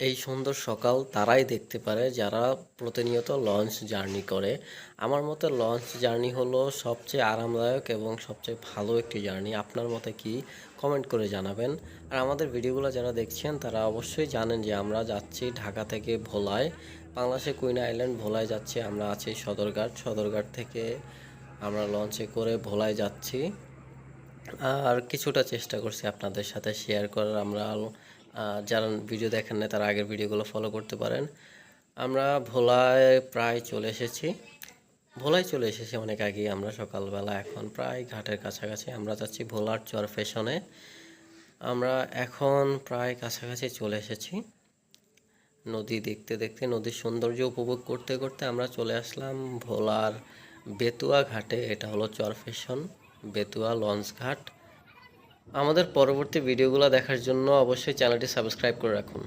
এই সুন্দর সকাল তারাই দেখতে পারে যারা প্রতিনিয়ত লঞ্চ জার্নি করে। আমার মতে লঞ্চ জার্নি হলো সবচেয়ে আরামদায়ক এবং সবচেয়ে ভালো একটি জার্নি। আপনার মতে কি? কমেন্ট করে জানাবেন। আর আমাদের ভিডিওগুলো যারা দেখছেন তারা অবশ্যই জানেন যে আমরা যাচ্ছি ঢাকা থেকে ভোলায়, বাংলাদেশে কুইন আইল্যান্ড ভোলায় যাচ্ছি। আমরা আছি সদরঘাট থেকে আমরা লঞ্চে করে ভোলায় যাচ্ছি। আর কিছুটা চেষ্টা করছি আপনাদের সাথে শেয়ার করার। যারা ভিডিও দেখেন না তারা আগের ভিডিওগুলো ফলো করতে পারেন। আমরা ভোলায় চলে এসেছি অনেক আগেই। আমরা সকালবেলা এখন প্রায় ঘাটের কাছাকাছি। আমরা যাচ্ছি ভোলার চর ফ্যাশনে। আমরা এখন প্রায় কাছাকাছি চলে এসেছি। নদী দেখতে দেখতে, নদীর সৌন্দর্য উপভোগ করতে করতে আমরা চলে আসলাম ভোলার বেতুয়া ঘাটে। এটা হলো চর ফ্যাশন বেতুয়া লঞ্চ ঘাট। আমাদের পরবর্তী ভিডিওগুলো দেখার জন্য অবশ্যই চ্যানেলটি সাবস্ক্রাইব করে রাখুন।